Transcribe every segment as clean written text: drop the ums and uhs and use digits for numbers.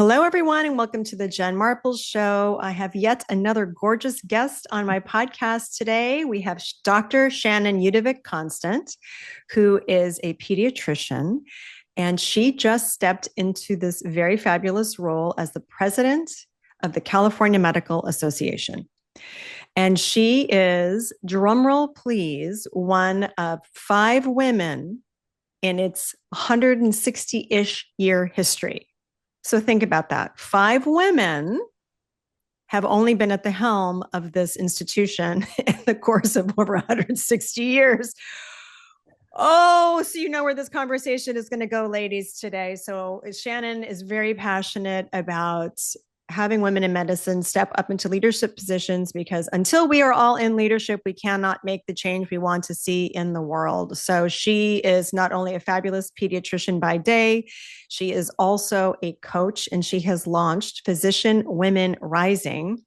Hello, everyone, and welcome to the Jen Marples Show. I have yet another gorgeous guest on my podcast today. We have Dr. Shannon Udovic-Constant, who is a pediatrician, and she just stepped into this very fabulous role as the president of the California Medical Association. And she is, drumroll please, one of five women in its 160-ish year history. So think about that. Five women have only been at the helm of this institution in the course of over 160 years. Oh, so you know where this conversation is going to go, ladies, today. So Shannon is very passionate about having women in medicine step up into leadership positions because until we are all in leadership, we cannot make the change we want to see in the world. So she is not only a fabulous pediatrician by day, she is also a coach, and she has launched Physician Women Rising,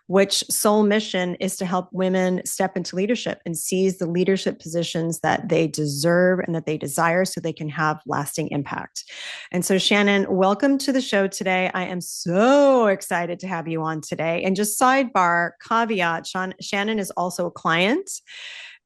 which sole mission is to help women step into leadership and seize the leadership positions that they deserve and that they desire so they can have lasting impact. And so, Shannon, welcome to the show today. I am so excited to have you on today. And just sidebar, caveat, Shannon is also a client.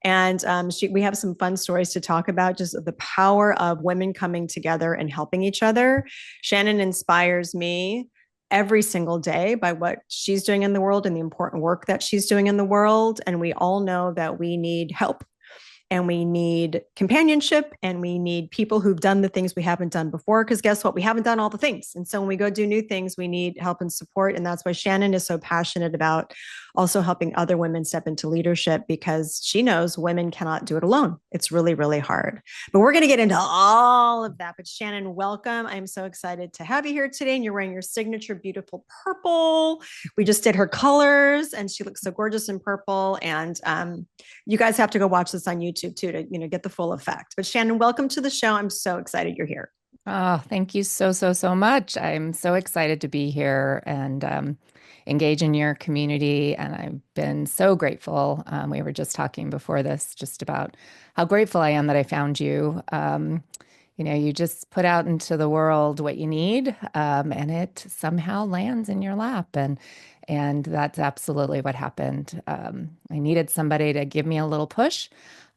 And we have some fun stories to talk about, just the power of women coming together and helping each other. Shannon inspires me every single day by what she's doing in the world and the important work that she's doing in the world. And we all know that we need help and we need companionship and we need people who've done the things we haven't done before. Because guess what? We haven't done all the things. And so when we go do new things, we need help and support. And that's why Shannon is so passionate about also helping other women step into leadership, because she knows women cannot do it alone. It's really, really hard. But we're going to get into all of that. But Shannon, welcome. I'm so excited to have you here today. And you're wearing your signature beautiful purple. We just did her colors and she looks so gorgeous in purple. And you guys have to go watch this on YouTube too to get the full effect. But Shannon, welcome to the show. I'm so excited you're here. Oh, thank you so much. I'm so excited to be here and engage in your community. And I've been so grateful. We were just talking before this just about how grateful I am that I found you. You just put out into the world what you need, and it somehow lands in your lap. And that's absolutely what happened. I needed somebody to give me a little push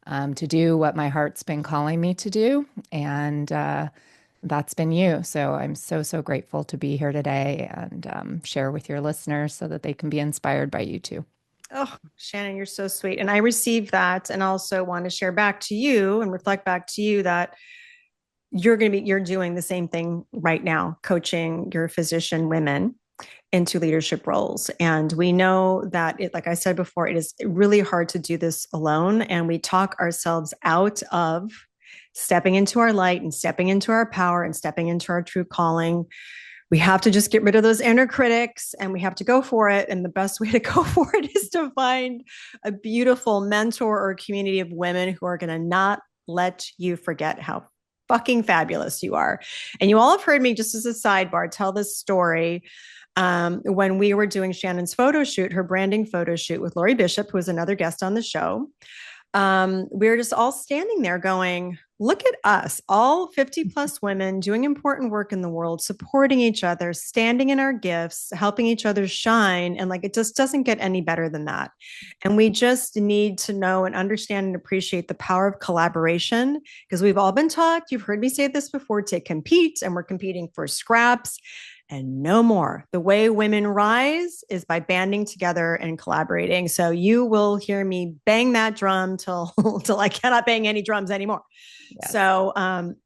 to do what my heart's been calling me to do. And that's been you. So I'm so grateful to be here today and share with your listeners so that they can be inspired by you too. Oh, Shannon, you're so sweet. And I received that and also want to share back to you and reflect back to you that you're doing the same thing right now, coaching your physician women into leadership roles. And we know that like I said before, it is really hard to do this alone. And we talk ourselves out of stepping into our light and stepping into our power and stepping into our true calling. We have to just get rid of those inner critics and we have to go for it. And the best way to go for it is to find a beautiful mentor or community of women who are going to not let you forget how fucking fabulous you are. And you all have heard me, just as a sidebar, tell this story. When we were doing Shannon's photo shoot, her branding photo shoot with Lori Bishop, who was another guest on the show, we were just all standing there going, look at us, all 50 plus women doing important work in the world, supporting each other, standing in our gifts, helping each other shine. And like, it just doesn't get any better than that. And we just need to know and understand and appreciate the power of collaboration, because we've all been taught, you've heard me say this before, to compete, and we're competing for scraps. And no more. The way women rise is by banding together and collaborating. So you will hear me bang that drum till I cannot bang any drums anymore. Yes. So I'm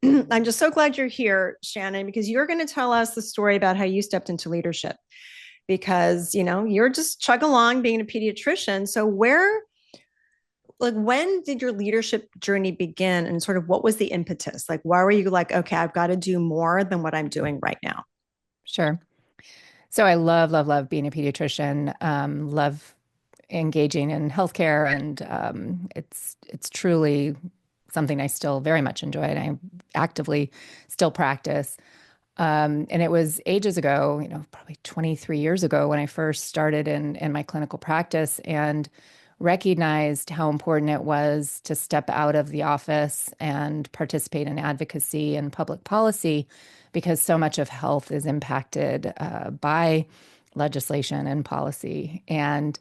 just so glad you're here, Shannon, because you're going to tell us the story about how you stepped into leadership. Because you're just chug along being a pediatrician. So when did your leadership journey begin, and sort of what was the impetus? Like, why were you like, okay, I've got to do more than what I'm doing right now? Sure. So I love being a pediatrician, love engaging in healthcare, and it's truly something I still very much enjoy, and I actively still practice. And it was ages ago, probably 23 years ago when I first started in my clinical practice. And recognized how important it was to step out of the office and participate in advocacy and public policy because so much of health is impacted by legislation and policy. And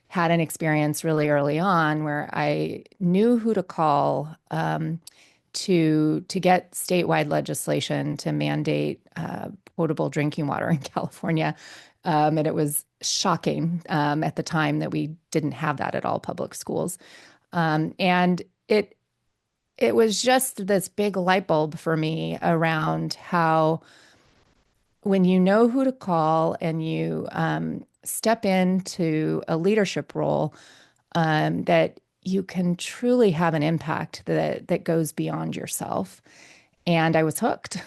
had an experience really early on where I knew who to call to get statewide legislation to mandate potable drinking water in California. And it was shocking at the time that we didn't have that at all public schools. And it was just this big light bulb for me around how when you know who to call and you step into a leadership role, that you can truly have an impact that goes beyond yourself. And I was hooked.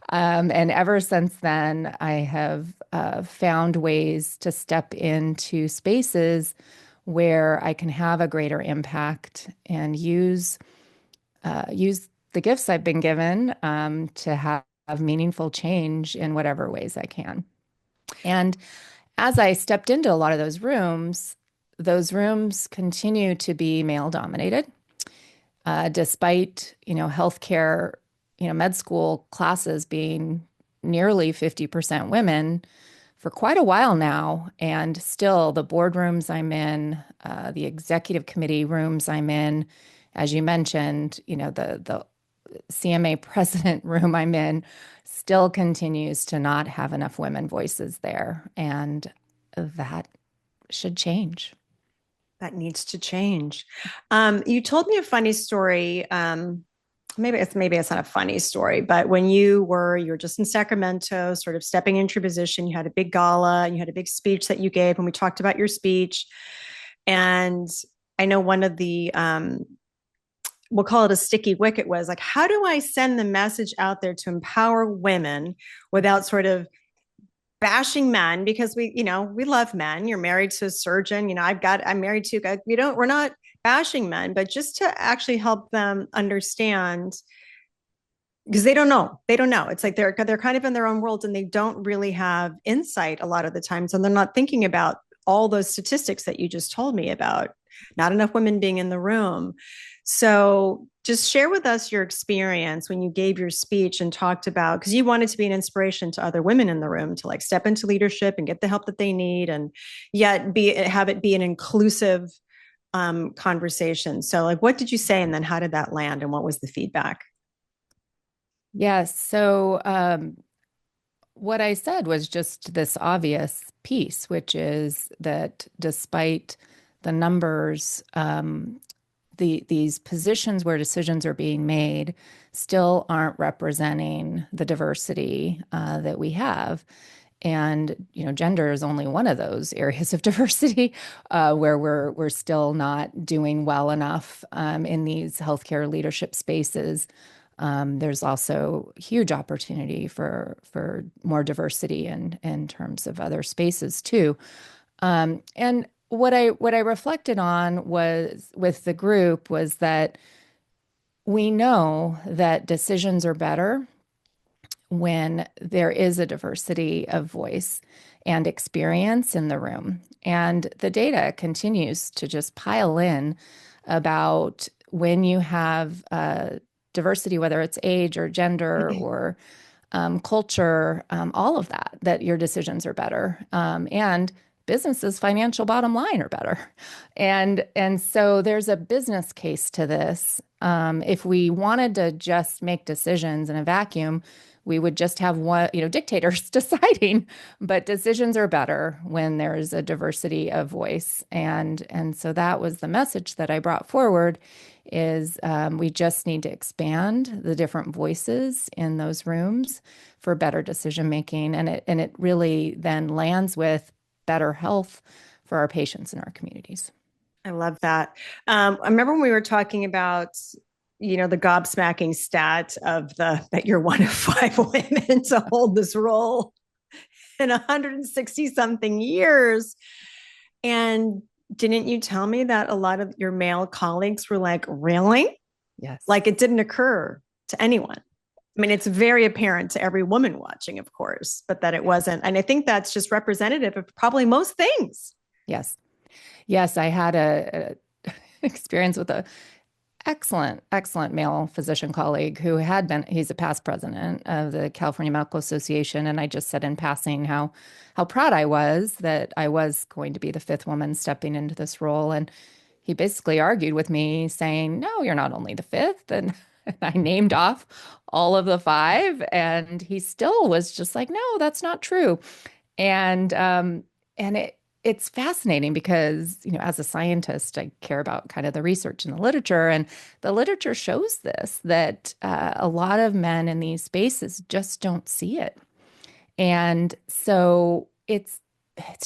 And ever since then, I have found ways to step into spaces where I can have a greater impact and use the gifts I've been given to have meaningful change in whatever ways I can. And as I stepped into a lot of those rooms continue to be male dominated, despite, healthcare, med school classes being nearly 50% women for quite a while now. And still the boardrooms I'm in, the executive committee rooms I'm in, as you mentioned, the CMA president room I'm in still continues to not have enough women voices there. And that should change. That needs to change. You told me a funny story. Maybe it's not a funny story, but when you were just in Sacramento, sort of stepping into your position, you had a big gala, and you had a big speech that you gave, and we talked about your speech. And I know one of the we'll call it a sticky wicket was like, how do I send the message out there to empower women without sort of bashing men? Because we love men. You're married to a surgeon. I'm married to, we're not bashing men, but just to actually help them understand, because they don't know. It's like they're kind of in their own world and they don't really have insight a lot of the times. And they're not thinking about all those statistics that you just told me about, not enough women being in the room. So just share with us your experience when you gave your speech and talked about, because you wanted to be an inspiration to other women in the room to like step into leadership and get the help that they need, and yet have it be an inclusive conversation. So like, what did you say? And then how did that land? And what was the feedback? Yes. So what I said was just this obvious piece, which is that despite the numbers, these positions where decisions are being made still aren't representing the diversity that we have. And gender is only one of those areas of diversity where we're still not doing well enough in these healthcare leadership spaces. There's also huge opportunity for more diversity in terms of other spaces too. And what I reflected on was with the group was that we know that decisions are better when there is a diversity of voice and experience in the room. And the data continues to just pile in about when you have diversity, whether it's age or gender or culture, all of that your decisions are better. And businesses' financial bottom line are better. And so there's a business case to this. If we wanted to just make decisions in a vacuum, we would just have dictators deciding, but decisions are better when there's a diversity of voice. And so that was the message that I brought forward is we just need to expand the different voices in those rooms for better decision making. And it really then lands with better health for our patients and our communities. I love that. I remember when we were talking about, the gobsmacking stat of that you're one of 5 women to hold this role in 160 something years. And didn't you tell me that a lot of your male colleagues were like, really? Yes. Like it didn't occur to anyone. I mean, it's very apparent to every woman watching, of course, but that it wasn't. And I think that's just representative of probably most things. Yes. Yes, I had a experience with a excellent male physician colleague who had been, he's a past president of the California Medical Association. And I just said in passing how proud I was that I was going to be the fifth woman stepping into this role. And he basically argued with me saying, no, you're not only the fifth. And I named off all of the five. And he still was just like, no, that's not true. And it's fascinating because, as a scientist, I care about kind of the research and the literature, and the literature shows this that a lot of men in these spaces just don't see it. And so it's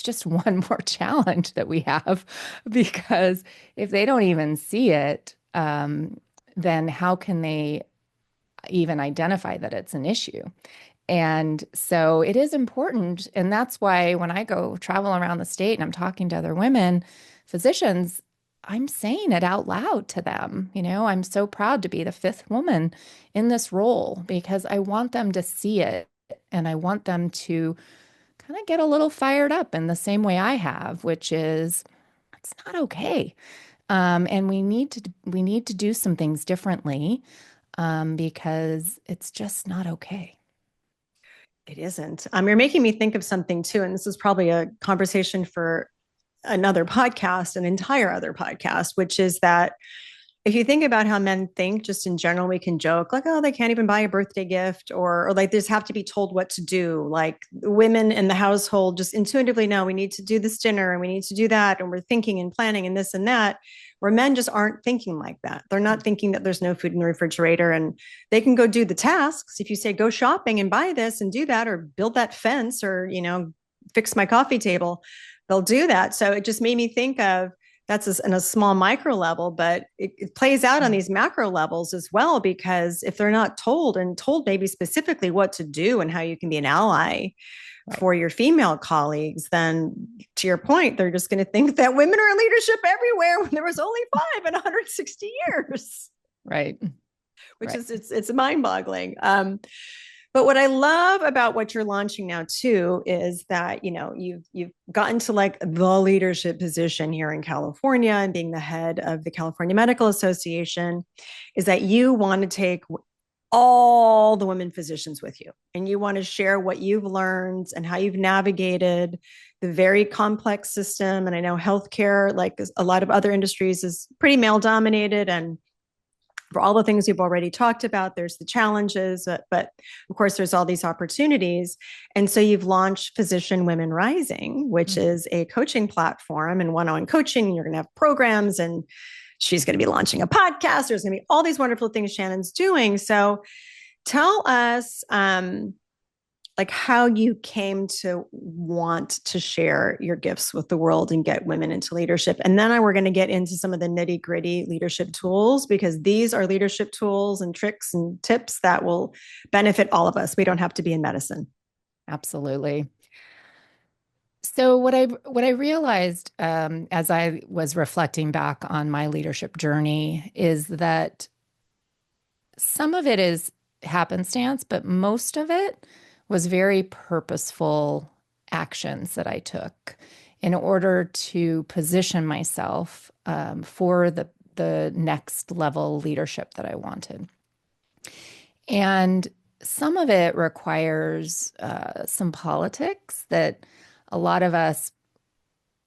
just one more challenge that we have because if they don't even see it, then how can they even identify that it's an issue? And so it is important. And that's why when I go travel around the state and I'm talking to other women, physicians, I'm saying it out loud to them. I'm so proud to be the fifth woman in this role because I want them to see it and I want them to kind of get a little fired up in the same way I have, which is it's not okay. And we need to do some things differently because it's just not okay. It isn't. You're making me think of something too, and this is probably a conversation for another podcast, an entire other podcast, which is that if you think about how men think, just in general, we can joke like, oh, they can't even buy a birthday gift, or like they just have to be told what to do. Like women in the household just intuitively know we need to do this dinner and we need to do that, and we're thinking and planning and this and that. Where men just aren't thinking like that. They're not thinking that there's no food in the refrigerator and they can go do the tasks. If you say go shopping and buy this and do that, or build that fence, or fix my coffee table, they'll do that. So it just made me think of that's in a small micro level, but it plays out on these macro levels as well, because if they're not told and told maybe specifically what to do and how you can be an ally for your female colleagues, then to your point, they're just going to think that women are in leadership everywhere when there was only 5 in 160 years. Right. Which is, it's mind boggling. But what I love about what you're launching now too is that you've gotten to like the leadership position here in California, and being the head of the California Medical Association, is that you want to take all the women physicians with you, and you want to share what you've learned and how you've navigated the very complex system. And I know healthcare, like a lot of other industries, is pretty male dominated, and for all the things we've already talked about, there's the challenges, but of course, there's all these opportunities. And so you've launched Physician Women Rising, which is a coaching platform and one-on-one coaching. You're going to have programs, and she's going to be launching a podcast. There's going to be all these wonderful things Shannon's doing. So tell us, like how you came to want to share your gifts with the world and get women into leadership. And then we're going to get into some of the nitty gritty leadership tools, because these are leadership tools and tricks and tips that will benefit all of us. We don't have to be in medicine. Absolutely. So what I realized as I was reflecting back on my leadership journey is that some of it is happenstance, but most of it was very purposeful actions that I took in order to position myself for the next level leadership that I wanted. And some of it requires some politics that a lot of us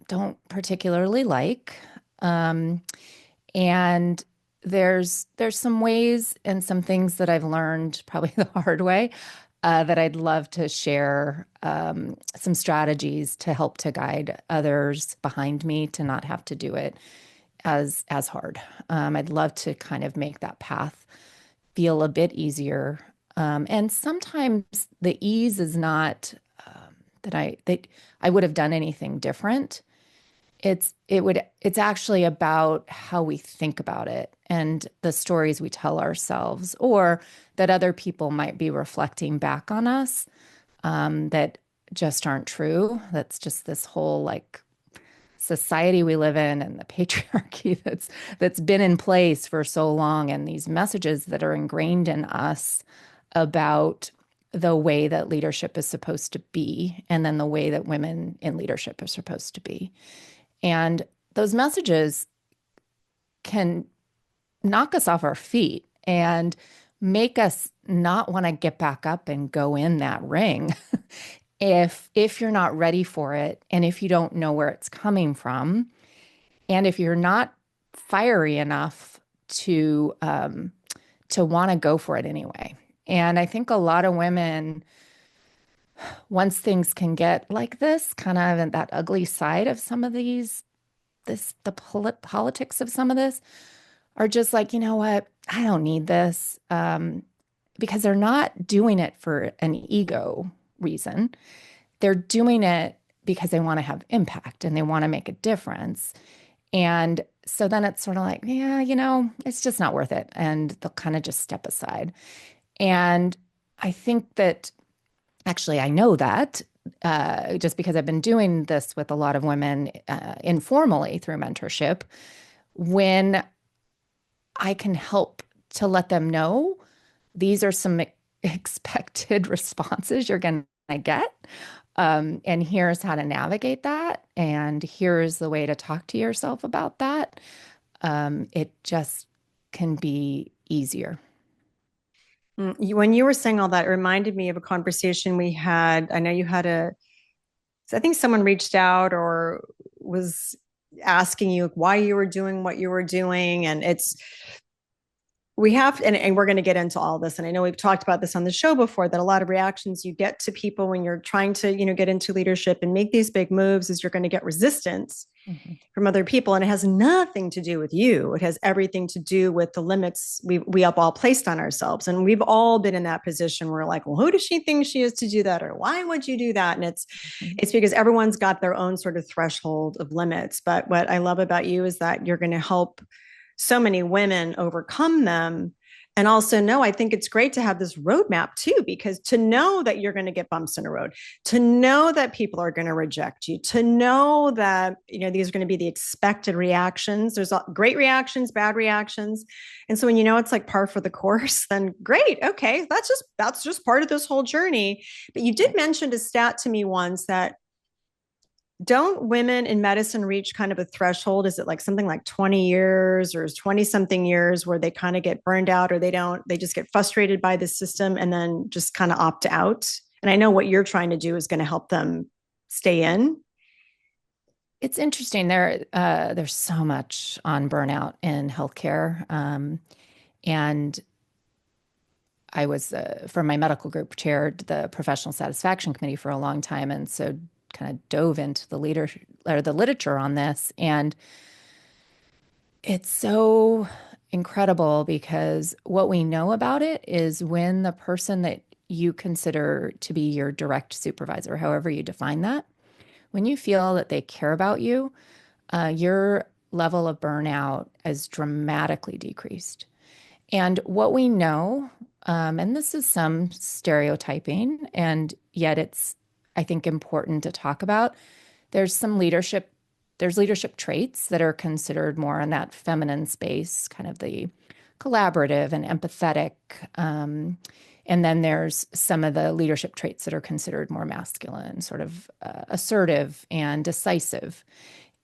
don't particularly like. And there's some ways and some things that I've learned probably the hard way that I'd love to share, some strategies to help to guide others behind me to not have to do it as hard. I'd love to kind of make that path feel a bit easier. And sometimes the ease is not that I would have done anything different. It's actually about how we think about it and the stories we tell ourselves, or that other people might be reflecting back on us, that just aren't true. That's just this whole like society we live in and the patriarchy that's been in place for so long, and these messages that are ingrained in us about the way that leadership is supposed to be, and then the way that women in leadership are supposed to be. And those messages can knock us off our feet and make us not want to get back up and go in that ring if you're not ready for it, and if you don't know where it's coming from, and if you're not fiery enough to want to go for it anyway. And I think a lot of women, once things can get like this, kind of in that ugly side of some of politics of some of this, are just like, you know what, I don't need this, because they're not doing it for an ego reason. They're doing it because they want to have impact and they want to make a difference. And so then it's sort of like, yeah, it's just not worth it. And they'll kind of just step aside. And I think that actually, I know that just because I've been doing this with a lot of women informally through mentorship, when I can help to let them know these are some expected responses you're going to get. And here's how to navigate that. And here's the way to talk to yourself about that. It just can be easier. When you were saying all that, it reminded me of a conversation we had. I know you had I think someone reached out or was asking you why you were doing what you were doing. And we have, and we're going to get into all this. And I know we've talked about this on the show before, that a lot of reactions you get to people when you're trying to, get into leadership and make these big moves is you're going to get resistance from other people. And it has nothing to do with you. It has everything to do with the limits we have all placed on ourselves. And we've all been in that position where we're like, well, who does she think she is to do that? Or why would you do that? And it's because everyone's got their own sort of threshold of limits. But what I love about you is that you're going to help so many women overcome them. And also know, I think it's great to have this roadmap too, because to know that you're going to get bumps in the road, to know that people are going to reject you, to know that, these are going to be the expected reactions. There's great reactions, bad reactions. And so when it's like par for the course, then great. Okay. That's just part of this whole journey. But you did mention a stat to me once that don't women in medicine reach kind of a threshold? Is it like something like 20 years or 20 something years where they kind of get burned out, or they just get frustrated by the system and then just kind of opt out? And I know what you're trying to do is going to help them stay in. It's interesting. There's so much on burnout in healthcare. And I was, for my medical group, chaired the professional satisfaction committee for a long time. And so kind of dove into the literature on this. And it's so incredible because what we know about it is when the person that you consider to be your direct supervisor, however you define that, when you feel that they care about you, your level of burnout is dramatically decreased. And what we know, and this is some stereotyping, and yet it's, I think, important to talk about. There's leadership traits that are considered more in that feminine space, kind of the collaborative and empathetic. And then there's some of the leadership traits that are considered more masculine, sort of assertive and decisive.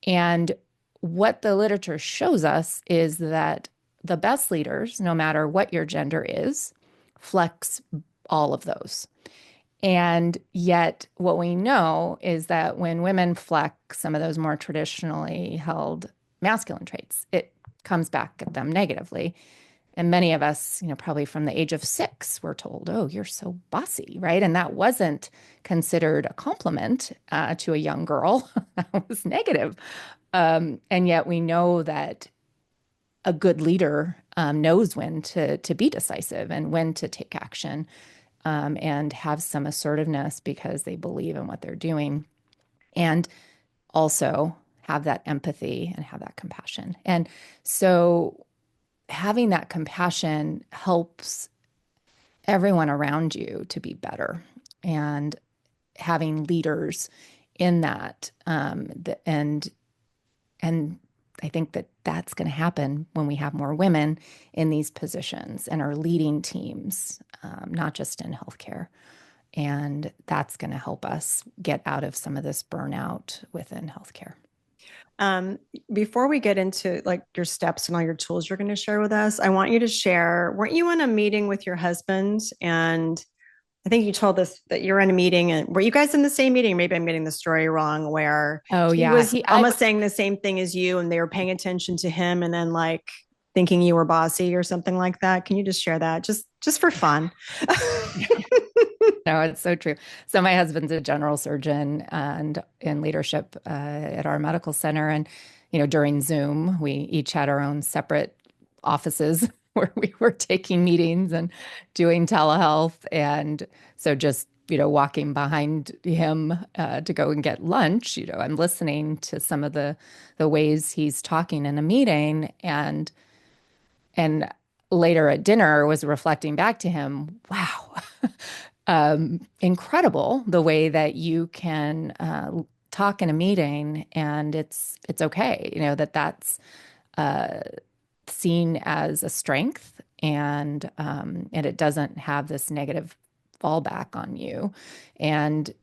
And what the literature shows us is that the best leaders, no matter what your gender is, flex all of those. And yet what we know is that when women flex some of those more traditionally held masculine traits, it comes back at them negatively. And many of us, probably from the age of 6, were told, oh, you're so bossy, right? And that wasn't considered a compliment to a young girl. That was negative. And yet we know that a good leader knows when to be decisive and when to take action, and have some assertiveness because they believe in what they're doing, and also have that empathy and have that compassion. And so having that compassion helps everyone around you to be better, and having leaders in that, and I think that that's going to happen when we have more women in these positions and are leading teams, not just in healthcare. And that's going to help us get out of some of this burnout within healthcare. Um, Before we get into like your steps and all your tools you're going to share with us, I want you to share, weren't you in a meeting with your husband? And I think you told us that you're in a meeting and were you guys in the same meeting? Maybe I'm getting the story wrong where Oh he yeah, was almost saying the same thing as you and they were paying attention to him and then like thinking you were bossy or something like that. Can you just share that just for fun? no, it's so true. So my husband's a general surgeon and in leadership at our medical center, and during Zoom, we each had our own separate offices where we were taking meetings and doing telehealth, and so just walking behind him to go and get lunch, I'm listening to some of the ways he's talking in a meeting, and later at dinner was reflecting back to him, wow, incredible the way that you can talk in a meeting and it's okay, that's uh, seen as a strength, and it doesn't have this negative fallback on you. And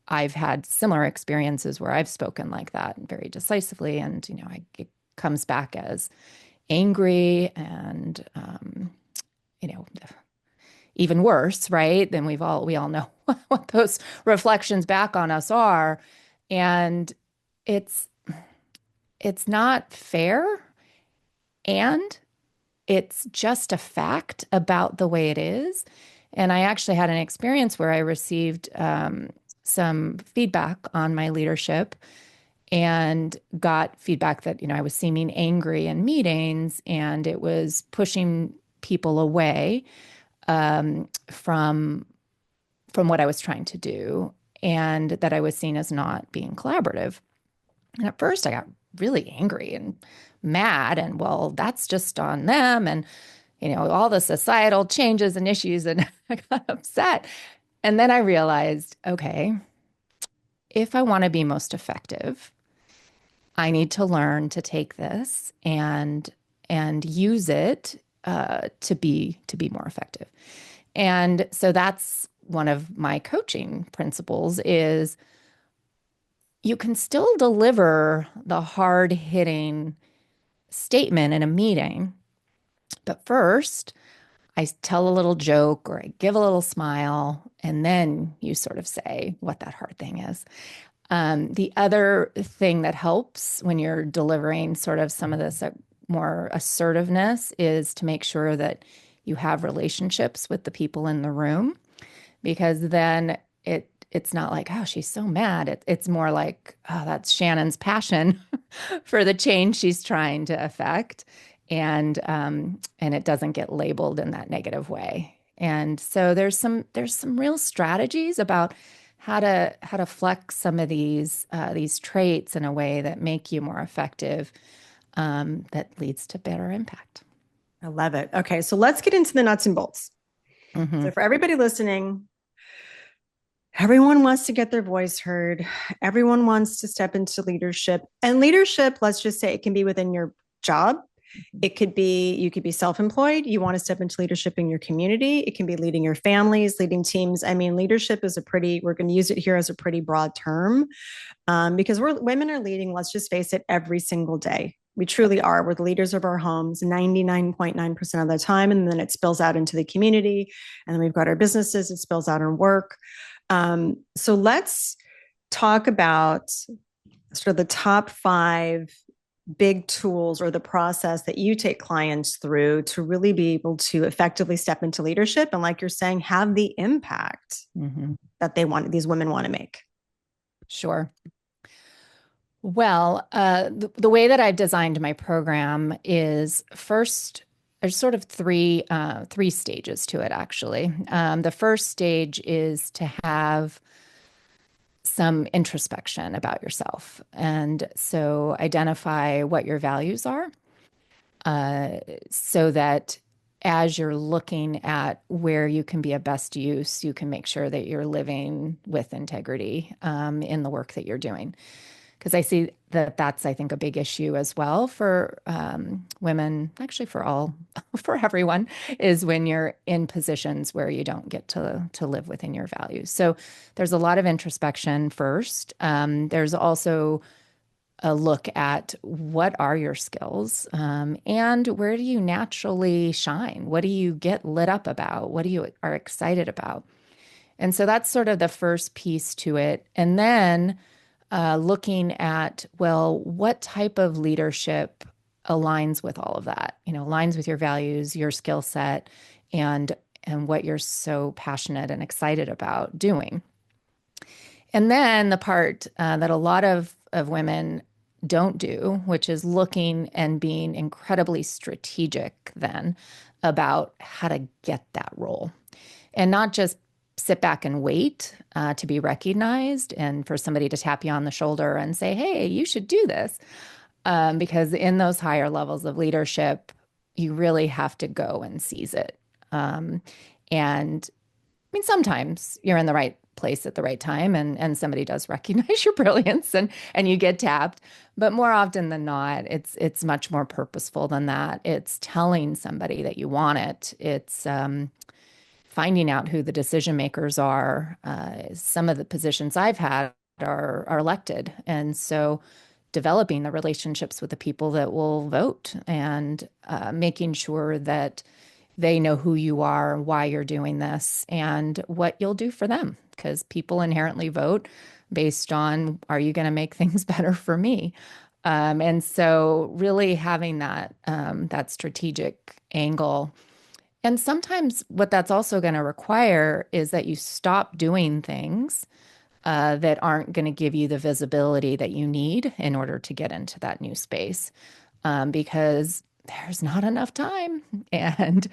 I've had similar experiences where I've spoken like that very decisively, and it comes back as angry and you know even worse, right? Then we all know what those reflections back on us are. And it's it's not fair, and it's just a fact about the way it is. And I actually had an experience where I received some feedback on my leadership and got feedback that, I was seeming angry in meetings and it was pushing people away from what I was trying to do, and that I was seen as not being collaborative. And at first I got really angry and mad, and well, that's just on them, and all the societal changes and issues, and I got upset. And then I realized, okay, if I want to be most effective, I need to learn to take this and use it to be more effective. And so that's one of my coaching principles is you can still deliver the hard-hitting statement in a meeting, but first I tell a little joke or I give a little smile, and then you sort of say what that hard thing is. The other thing that helps when you're delivering sort of some of this more assertiveness is to make sure that you have relationships with the people in the room, because then it's not like, oh, she's so mad. It's more like, oh, that's Shannon's passion for the change she's trying to affect, and it doesn't get labeled in that negative way. And so there's some real strategies about how to flex some of these traits in a way that make you more effective, that leads to better impact. I love it. Okay, so let's get into the nuts and bolts. Hmm. So for everybody listening, everyone wants to get their voice heard. Everyone wants to step into leadership. And leadership, let's just say it can be within your job. It could be, you could be self-employed. You want to step into leadership in your community. It can be leading your families, leading teams. I mean, leadership is we're going to use it here as a pretty broad term, because women are leading, let's just face it, every single day. We truly are. We're the leaders of our homes 99.9% of the time. And then it spills out into the community. And then we've got our businesses, it spills out on work. So let's talk about sort of the top 5 big tools or the process that you take clients through to really be able to effectively step into leadership and, like you're saying, have the impact Hmm. that these women want to make. Sure. Well, the way that I've designed my program is, first, there's sort of three stages to it, actually. The first stage is to have some introspection about yourself. And so identify what your values are, so that as you're looking at where you can be of best use, you can make sure that you're living with integrity in the work that you're doing. Because I see that that's, I think, a big issue as well for women, actually for all, for everyone, is when you're in positions where you don't get to live within your values. So there's a lot of introspection first. There's also a look at what are your skills, and where do you naturally shine? What do you get lit up about? What do you are excited about? And so that's sort of the first piece to it. And then looking at, well, what type of leadership aligns with all of that, aligns with your values, your skill set, and what you're so passionate and excited about doing. And then the part that a lot of women don't do, which is looking and being incredibly strategic then about how to get that role and not just sit back and wait to be recognized and for somebody to tap you on the shoulder and say, hey, you should do this. Because in those higher levels of leadership, you really have to go and seize it. And I mean, sometimes you're in the right place at the right time and somebody does recognize your brilliance and you get tapped. But more often than not, it's much more purposeful than that. It's telling somebody that you want it. It's finding out who the decision makers are. Some of the positions I've had are elected. And so developing the relationships with the people that will vote and making sure that they know who you are, why you're doing this, and what you'll do for them. Because people inherently vote based on, are you going to make things better for me? And so really having that strategic angle. And sometimes what that's also going to require is that you stop doing things that aren't going to give you the visibility that you need in order to get into that new space, because there's not enough time. And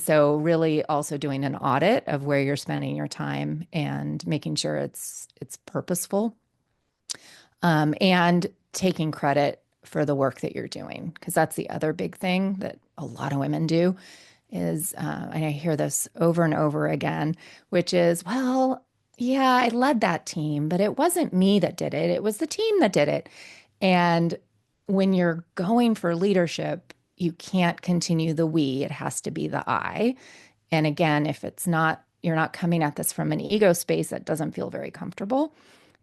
so really also doing an audit of where you're spending your time and making sure it's purposeful, and taking credit for the work that you're doing, because that's the other big thing that a lot of women do is, and I hear this over and over again, which is, well, yeah, I led that team, but it wasn't me that did it. It was the team that did it. And when you're going for leadership, you can't continue the we, it has to be the I. And again, if it's not, you're not coming at this from an ego space that doesn't feel very comfortable,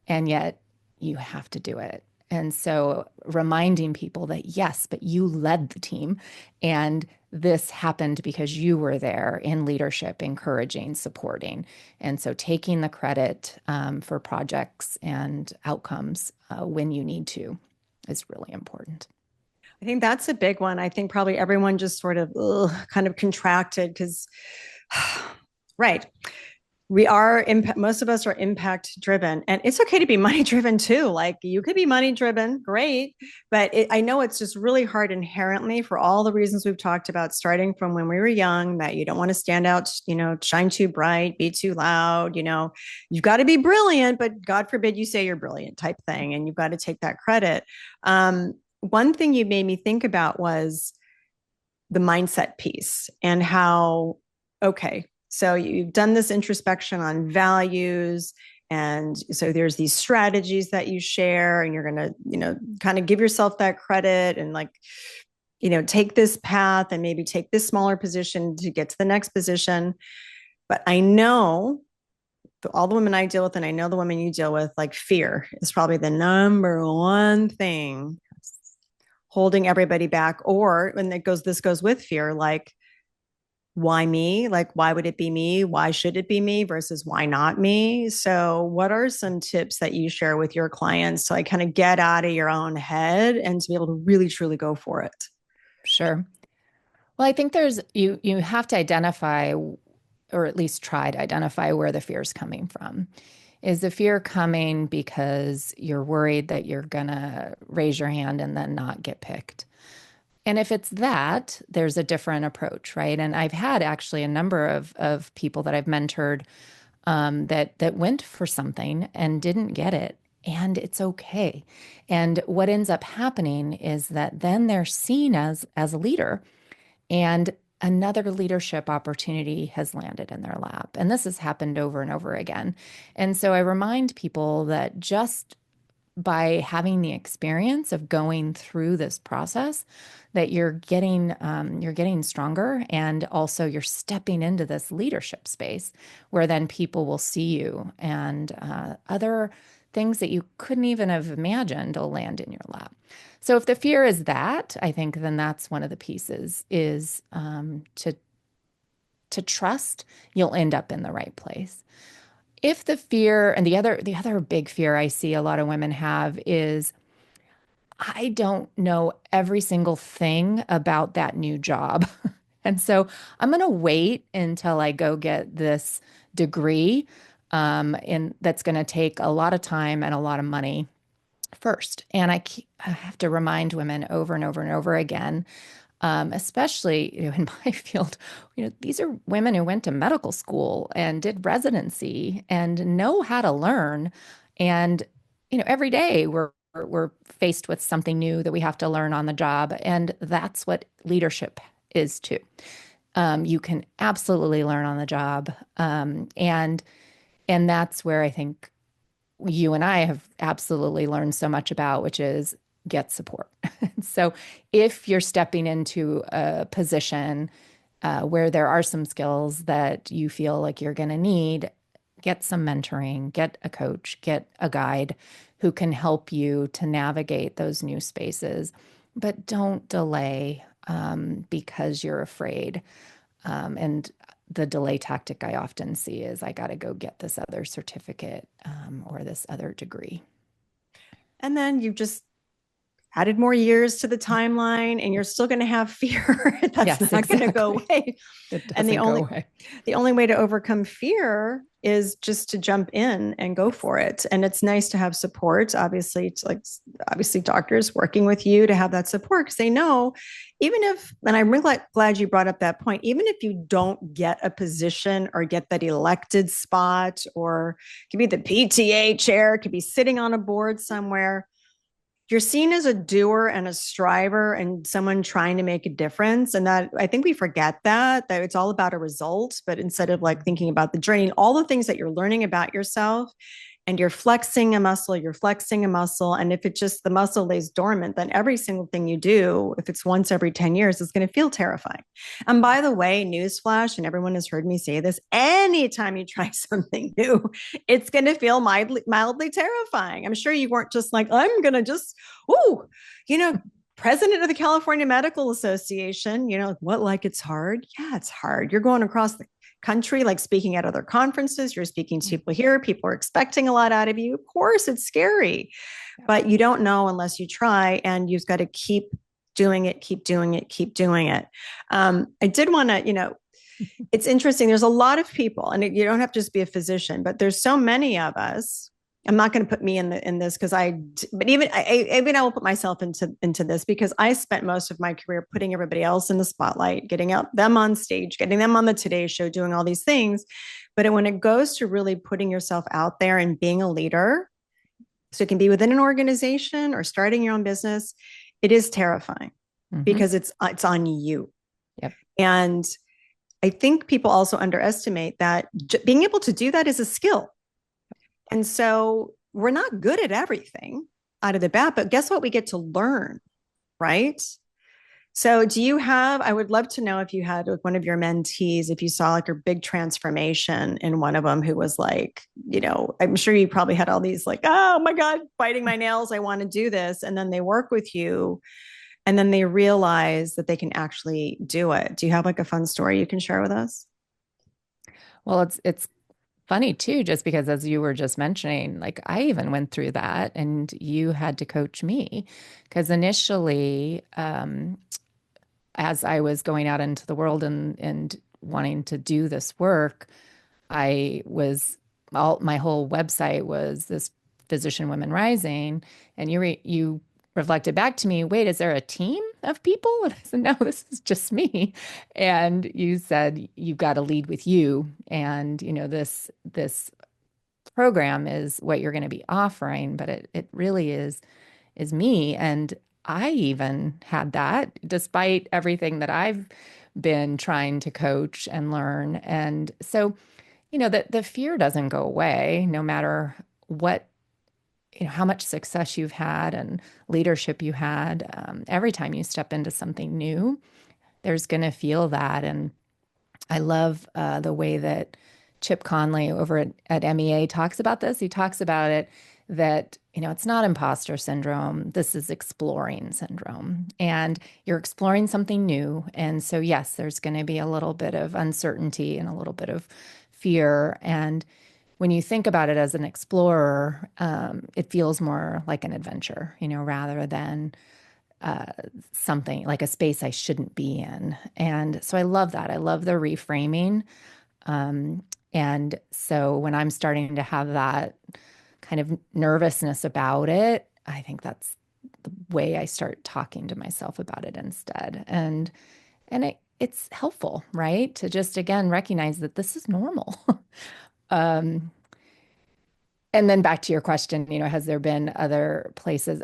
and yet you have to do it. And so reminding people that, yes, but you led the team and this happened because you were there in leadership, encouraging, supporting. And so taking the credit for projects and outcomes when you need to is really important. I think that's a big one. I think probably everyone just sort of kind of contracted because, right. We are most of us are impact driven, and it's okay to be money driven too. Like you could be money driven, great, but I know it's just really hard inherently for all the reasons we've talked about, starting from when we were young, that you don't want to stand out, shine too bright, be too loud, you've got to be brilliant, but God forbid you say you're brilliant type thing, and you've got to take that credit. One thing you made me think about was the mindset piece and how, okay, so you've done this introspection on values. And so there's these strategies that you share, and you're going to, kind of give yourself that credit and like, take this path and maybe take this smaller position to get to the next position. But I know all the women I deal with, and I know the women you deal with, like fear is probably the number one thing holding everybody back. Or when this goes with fear, like, why me? Like, why would it be me? Why should it be me versus why not me? So what are some tips that you share with your clients to like kind of get out of your own head and to be able to really truly go for it? Sure. Well, I think you have to identify, or at least try to identify where the fear is coming from. Is the fear coming because you're worried that you're going to raise your hand and then not get picked? And if it's that, there's a different approach, right? And I've had actually a number of people that I've mentored that went for something and didn't get it. And it's okay. And what ends up happening is that then they're seen as a leader, and another leadership opportunity has landed in their lap. And this has happened over and over again. And so I remind people that just by having the experience of going through this process, that you're getting stronger, and also you're stepping into this leadership space where then people will see you, and other things that you couldn't even have imagined will land in your lap. So if the fear is that, I think then that's one of the pieces is to trust you'll end up in the right place. If the fear and the other big fear I see a lot of women have is I don't know every single thing about that new job. And so I'm going to wait until I go get this degree, and that's going to take a lot of time and a lot of money first. And I have to remind women over and over and over again, especially in my field, these are women who went to medical school and did residency and know how to learn. And every day we're faced with something new that we have to learn on the job, and that's what leadership is too. You can absolutely learn on the job, and that's where I think you and I have absolutely learned so much about, which is get support. So if you're stepping into a position where there are some skills that you feel like you're going to need, get some mentoring, get a coach, get a guide who can help you to navigate those new spaces. But don't delay because you're afraid. And the delay tactic I often see is I got to go get this other certificate or this other degree. And then you just added more years to the timeline and you're still going to have fear. That's Yes, not going to go exactly. away. It And the doesn't go only away. the only way to overcome fear is just to jump in and go for it. And it's nice to have support. Obviously, it's like obviously doctors working with you to have that support because they know even if, and I'm really glad you brought up that point, even if you don't get a position or get that elected spot, or it could be the PTA chair, it could be sitting on a board somewhere, you're seen as a doer and a striver and someone trying to make a difference. And that I think we forget that it's all about a result, but instead of like thinking about the journey, all the things that you're learning about yourself, and you're flexing a muscle, you're flexing a muscle. And if it's just the muscle lays dormant, then every single thing you do, if it's once every 10 years, is going to feel terrifying. And by the way, newsflash, and everyone has heard me say this, anytime you try something new, it's going to feel mildly terrifying. I'm sure you weren't just like, I'm going to just, ooh, president of the California Medical Association, what, like it's hard? Yeah, it's hard. You're going across the country, like speaking at other conferences, you're speaking to people here, people are expecting a lot out of you. Of course, it's scary, but you don't know unless you try, and you've got to keep doing it, keep doing it, keep doing it. I did want to, it's interesting. There's a lot of people, and you don't have to just be a physician, but there's so many of us. I'm not going to put me in this because but even I will put myself into this because I spent most of my career putting everybody else in the spotlight, getting out them on stage, getting them on the Today Show, doing all these things. But when it goes to really putting yourself out there and being a leader, so it can be within an organization or starting your own business, it is terrifying because it's on you. Yep. And I think people also underestimate that being able to do that is a skill. And so we're not good at everything out of the bat, but guess what? We get to learn, right? So I would love to know if you had like one of your mentees, if you saw like a big transformation in one of them who was like, I'm sure you probably had all these like, oh my God, biting my nails, I want to do this. And then they work with you and then they realize that they can actually do it. Do you have like a fun story you can share with us? Well, it's funny too, just because as you were just mentioning, like I even went through that and you had to coach me because initially, as I was going out into the world and wanting to do this work, I was my whole website was this Physician Women Rising, and you reflected back to me, wait, is there a team of people? And I said, no, this is just me. And you said you've got to lead with you, and this program is what you're going to be offering, but it really is me. And I even had that despite everything that I've been trying to coach and learn. And so, the fear doesn't go away no matter what, how much success you've had and leadership you had. Every time you step into something new, there's going to feel that. And I love the way that Chip Conley over at MEA talks about this. He talks about it that, it's not imposter syndrome. This is exploring syndrome. And you're exploring something new. And so, yes, there's going to be a little bit of uncertainty and a little bit of fear. And when you think about it as an explorer, it feels more like an adventure, rather than something like a space I shouldn't be in. And so I love that. I love the reframing. Um, and so when I'm starting to have that kind of nervousness about it, I think that's the way I start talking to myself about it instead. And it's helpful, right? To just again recognize that this is normal. um, and then back to your question, has there been other places?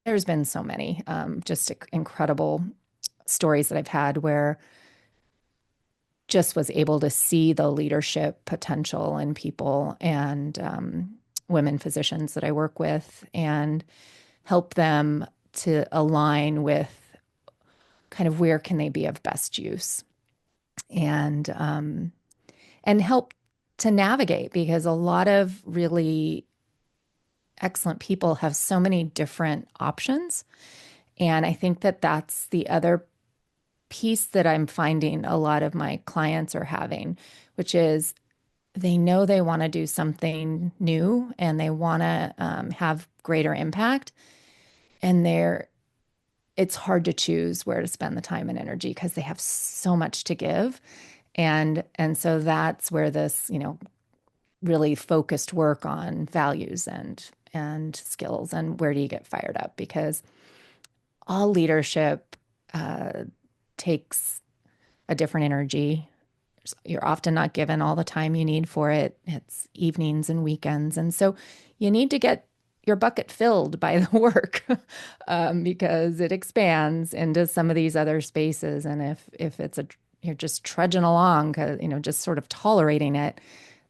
There's been so many just incredible stories that I've had where just was able to see the leadership potential in people and women physicians that I work with and help them to align with kind of where can they be of best use and help to navigate because a lot of really excellent people have so many different options. And I think that that's the other piece that I'm finding a lot of my clients are having, which is they know they want to do something new and they want to have greater impact. And it's hard to choose where to spend the time and energy because they have so much to give. And so that's where this, really focused work on values and skills and where do you get fired up because all leadership takes a different energy. You're often not given all the time you need for it. It's evenings and weekends. And so you need to get your bucket filled by the work because it expands into some of these other spaces. And if you're just trudging along, just sort of tolerating it,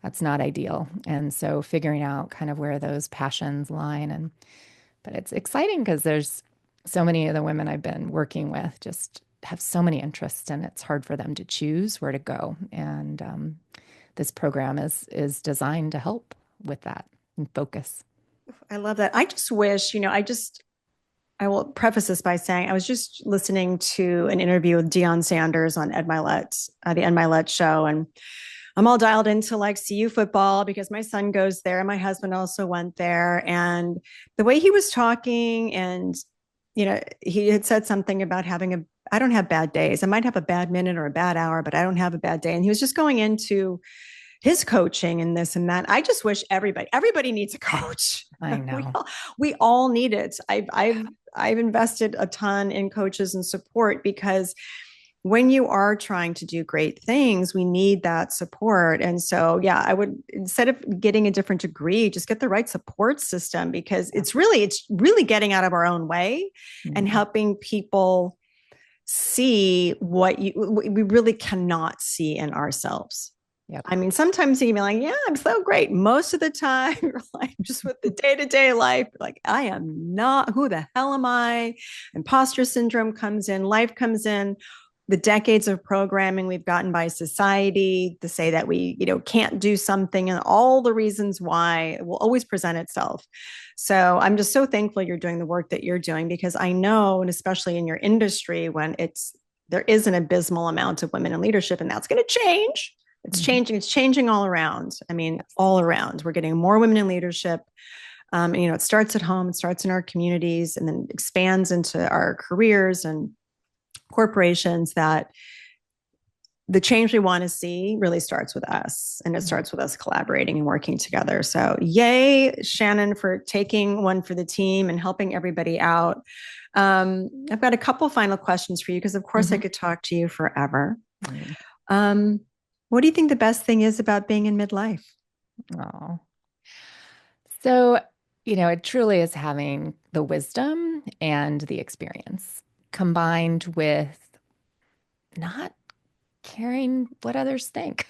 that's not ideal. And so figuring out kind of where those passions line but it's exciting because there's so many of the women I've been working with just have so many interests and it's hard for them to choose where to go. And this program is designed to help with that and focus. I love that. I just wish, I will preface this by saying I was just listening to an interview with Deion Sanders on Ed Milet, the Ed Milet show. And I'm all dialed into like CU football because my son goes there. And my husband also went there. And the way he was talking and, he had said something about I don't have bad days. I might have a bad minute or a bad hour, but I don't have a bad day. And he was just going into his coaching and this and that. I just wish everybody needs a coach. I know. We all need it. I've invested a ton in coaches and support because when you are trying to do great things, we need that support. And so, yeah, I would, instead of getting a different degree, just get the right support system because it's really getting out of our own way and helping people see what we really cannot see in ourselves. Yep. I mean, sometimes you can be like, yeah, I'm so great. Most of the time, you're like, just with the day-to-day life, like, I am not, who the hell am I? Imposter syndrome comes in, life comes in, the decades of programming we've gotten by society to say that we, can't do something and all the reasons why it will always present itself. So I'm just so thankful you're doing the work that you're doing because I know, and especially in your industry, when there is an abysmal amount of women in leadership, and that's going to change. It's changing. It's changing all around. I mean, all around. We're getting more women in leadership. It starts at home, it starts in our communities, and then expands into our careers and corporations. That the change we want to see really starts with us, and it starts with us collaborating and working together. So, yay, Shannon, for taking one for the team and helping everybody out. I've got a couple final questions for you because, of course, I could talk to you forever. What do you think the best thing is about being in midlife? Oh, so, it truly is having the wisdom and the experience combined with not caring what others think.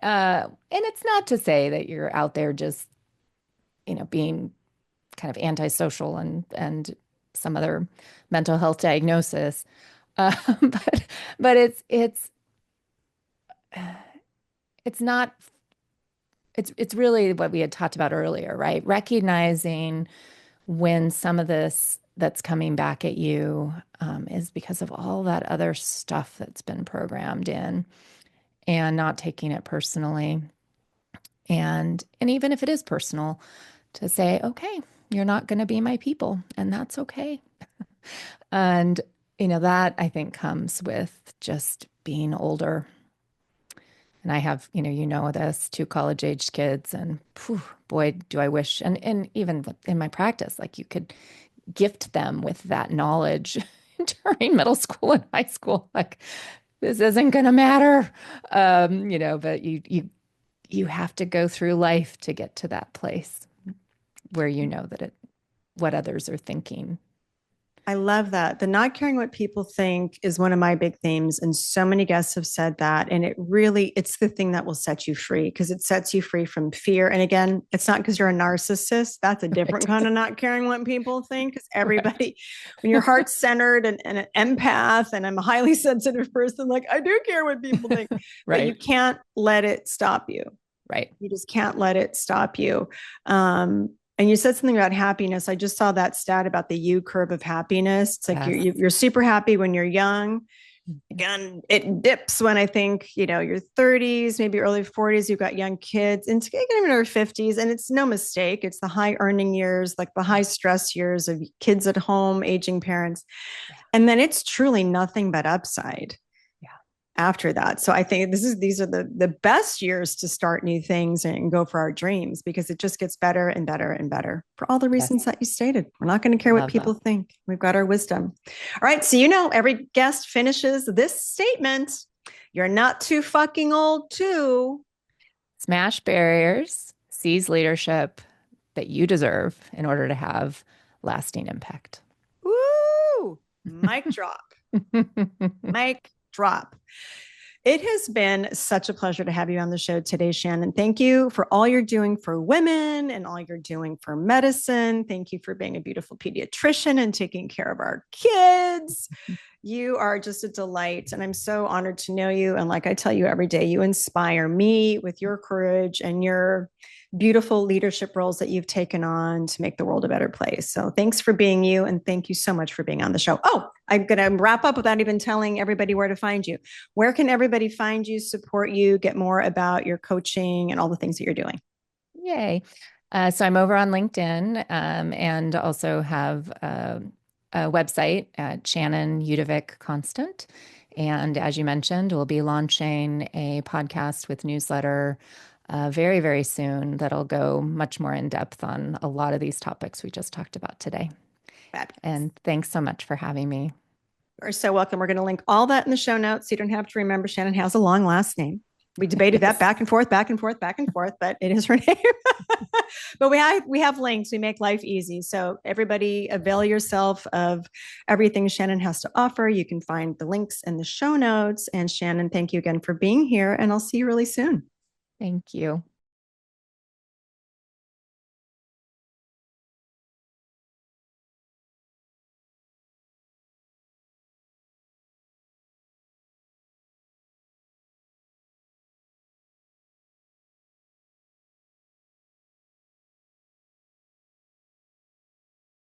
And it's not to say that you're out there just, being kind of antisocial and some other mental health diagnosis. But it's not it's really what we had talked about earlier, right? Recognizing when some of this that's coming back at you is because of all that other stuff that's been programmed in, and not taking it personally. And even if it is personal, to say, okay, you're not going to be my people, and that's okay. And that I think comes with just being older. And I have, this, two college-aged kids, and phew, boy, do I wish, and even in my practice, like you could gift them with that knowledge during middle school and high school. Like, this isn't going to matter, but you have to go through life to get to that place where you know that what others are thinking. I love that. The not caring what people think is one of my big themes. And so many guests have said that. And it's the thing that will set you free, because it sets you free from fear. And again, it's not because you're a narcissist. That's a different Right. kind of not caring what people think. Because Right. everybody, when your heart's centered and an empath, and I'm a highly sensitive person, like I do care what people think, but you Right. can't let it stop you. Right. You just can't let it stop you. And you said something about happiness. I just saw that stat about the U curve of happiness. It's like Yes. you're super happy when you're young. Again, it dips when I think, your 30s, maybe early 40s, you've got young kids, and getting in your 50s. And it's no mistake. It's the high earning years, like the high stress years of kids at home, aging parents. Yeah. And then it's truly nothing but upside Yeah. after that. So I think these are the best years to start new things and go for our dreams, because it just gets better and better and better for all the Yes. reasons that you stated. We're not going to care what Love that. people think. We've got our wisdom. All right. So, every guest finishes this statement. You're not too fucking old to Smash barriers, seize leadership that you deserve in order to have lasting impact. woo, mic drop, mic drop. It has been such a pleasure to have you on the show today, Shannon. Thank you for all you're doing for women and all you're doing for medicine. Thank you for being a beautiful pediatrician and taking care of our kids. You are just a delight, and I'm so honored to know you. And like I tell you every day, you inspire me with your courage and your beautiful leadership roles that you've taken on to make the world a better place. So thanks for being you, and thank you so much for being on the show. Oh, I'm going to wrap up without even telling everybody where to find you. Where can everybody find you, support you, get more about your coaching and all the things that you're doing? Yay. So I'm over on LinkedIn, and also have a website at Shannon Udovic-Constant. And as you mentioned, we'll be launching a podcast with newsletter very, very soon that'll go much more in depth on a lot of these topics we just talked about today. Fabulous. And thanks so much for having me. You're so welcome. We're going to link all that in the show notes, so you don't have to remember Shannon has a long last name. We debated that Yes. back and forth, back and forth, back and forth, but it is her name. But we have links. We make life easy. So everybody avail yourself of everything Shannon has to offer. You can find the links in the show notes. And Shannon, thank you again for being here, and I'll see you really soon. Thank you.